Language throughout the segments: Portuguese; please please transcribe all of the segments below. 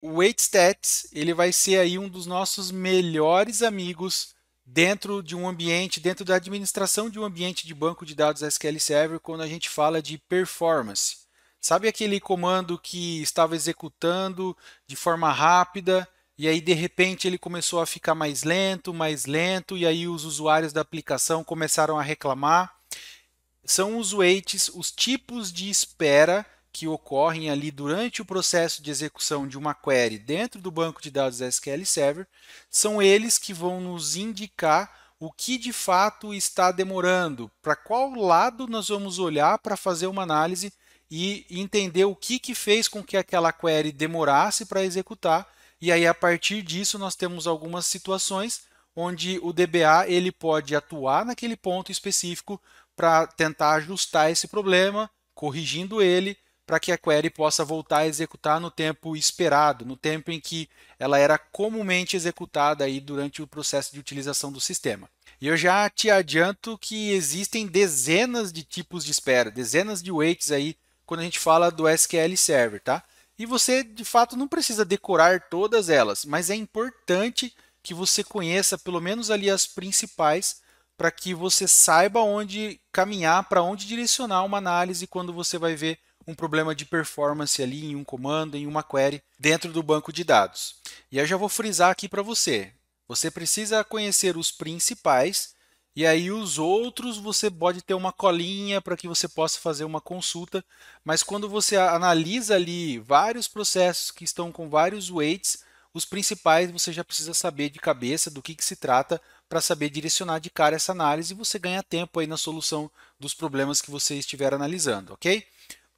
O WaitStats, ele vai ser aí um dos nossos melhores amigos dentro de um ambiente, dentro da administração de um ambiente de banco de dados SQL Server, quando a gente fala de performance. Sabe aquele comando que estava executando de forma rápida e aí de repente ele começou a ficar mais lento, e aí os usuários da aplicação começaram a reclamar? São os waits, os tipos de espera que ocorrem ali durante o processo de execução de uma query dentro do banco de dados SQL Server, são eles que vão nos indicar o que de fato está demorando, para qual lado nós vamos olhar para fazer uma análise e entender o que fez com que aquela query demorasse para executar. E aí, a partir disso, nós temos algumas situações onde o DBA ele pode atuar naquele ponto específico para tentar ajustar esse problema, corrigindo ele, para que a query possa voltar a executar no tempo esperado, no tempo em que ela era comumente executada aí durante o processo de utilização do sistema. E eu já te adianto que existem dezenas de tipos de espera, dezenas de waits aí quando a gente fala do SQL Server, tá? E você de fato não precisa decorar todas elas, mas é importante que você conheça pelo menos ali as principais para que você saiba onde caminhar, para onde direcionar uma análise quando você vai ver um problema de performance ali em um comando, em uma query dentro do banco de dados. E eu já vou frisar aqui para você. Você precisa conhecer os principais e aí os outros você pode ter uma colinha para que você possa fazer uma consulta, mas quando você analisa ali vários processos que estão com vários weights, os principais você já precisa saber de cabeça do que se trata para saber direcionar de cara essa análise e você ganha tempo aí na solução dos problemas que você estiver analisando, ok?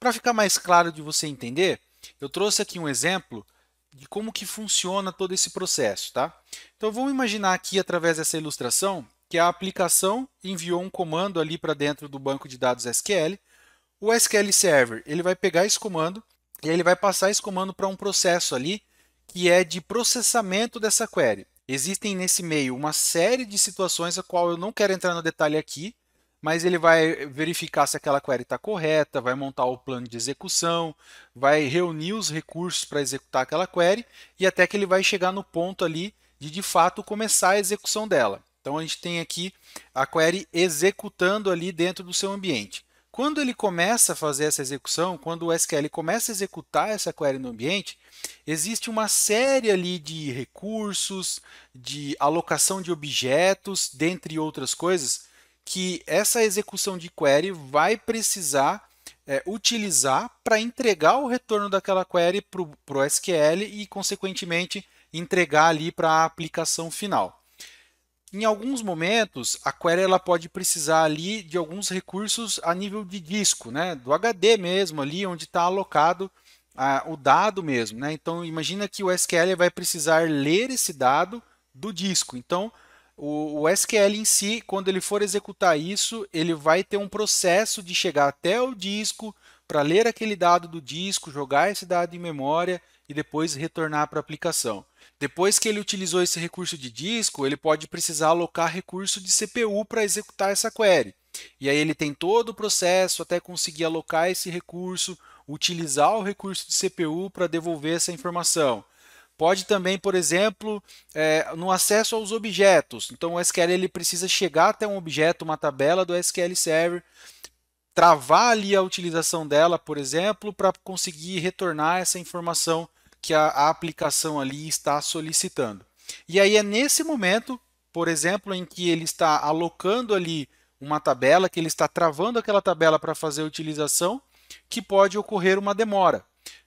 Para ficar mais claro de você entender, eu trouxe aqui um exemplo de como que funciona todo esse processo, tá? Então vamos imaginar aqui através dessa ilustração que a aplicação enviou um comando ali para dentro do banco de dados SQL. O SQL Server ele vai pegar esse comando e ele vai passar esse comando para um processo ali que é de processamento dessa query. Existem nesse meio uma série de situações a qual eu não quero entrar no detalhe aqui, mas ele vai verificar se aquela query está correta, vai montar o plano de execução, vai reunir os recursos para executar aquela query e até que ele vai chegar no ponto ali de fato começar a execução dela. Então a gente tem aqui a query executando ali dentro do seu ambiente. Quando ele começa a fazer essa execução, quando o SQL começa a executar essa query no ambiente, existe uma série ali de recursos, de alocação de objetos, dentre outras coisas, que essa execução de query vai precisar utilizar para entregar o retorno daquela query para o SQL e, consequentemente, entregar ali para a aplicação final. Em alguns momentos, a query ela pode precisar ali de alguns recursos a nível de disco, né? Do HD mesmo, ali onde está alocado o dado mesmo. Né? Então, imagina que o SQL vai precisar ler esse dado do disco. Então, o SQL em si, quando ele for executar isso, ele vai ter um processo de chegar até o disco para ler aquele dado do disco, jogar esse dado em memória e depois retornar para a aplicação. Depois que ele utilizou esse recurso de disco, ele pode precisar alocar recurso de CPU para executar essa query. E aí ele tem todo o processo até conseguir alocar esse recurso, utilizar o recurso de CPU para devolver essa informação. Pode também, por exemplo, no acesso aos objetos. Então, o SQL ele precisa chegar até um objeto, uma tabela do SQL Server, travar ali a utilização dela, por exemplo, para conseguir retornar essa informação que a aplicação ali está solicitando. E aí é nesse momento, por exemplo, em que ele está alocando ali uma tabela, que ele está travando aquela tabela para fazer a utilização, que pode ocorrer uma demora.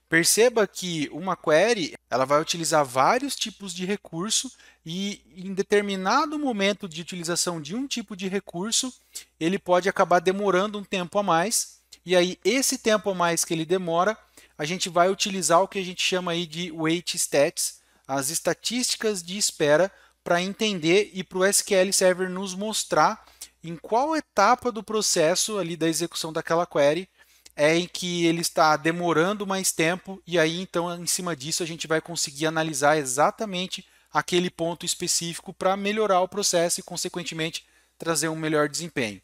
Perceba que uma query ela vai utilizar vários tipos de recurso e em determinado momento de utilização de um tipo de recurso, ele pode acabar demorando um tempo a mais. E aí esse tempo a mais que ele demora, a gente vai utilizar o que a gente chama aí de wait stats, as estatísticas de espera, para entender e para o SQL Server nos mostrar em qual etapa do processo ali da execução daquela query é em que ele está demorando mais tempo e aí então em cima disso a gente vai conseguir analisar exatamente aquele ponto específico para melhorar o processo e consequentemente trazer um melhor desempenho.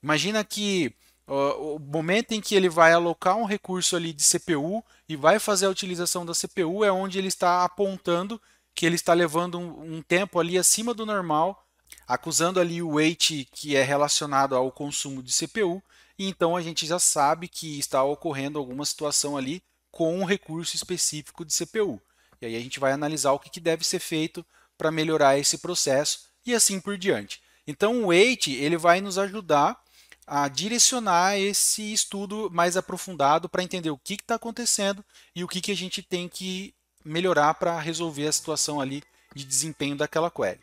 Imagina que O momento em que ele vai alocar um recurso ali de CPU e vai fazer a utilização da CPU é onde ele está apontando que ele está levando um tempo ali acima do normal, acusando ali o wait que é relacionado ao consumo de CPU, e então a gente já sabe que está ocorrendo alguma situação ali com um recurso específico de CPU. E aí a gente vai analisar o que deve ser feito para melhorar esse processo e assim por diante. Então o wait ele vai nos ajudar a direcionar esse estudo mais aprofundado para entender o que está acontecendo e o que a gente tem que melhorar para resolver a situação ali de desempenho daquela query.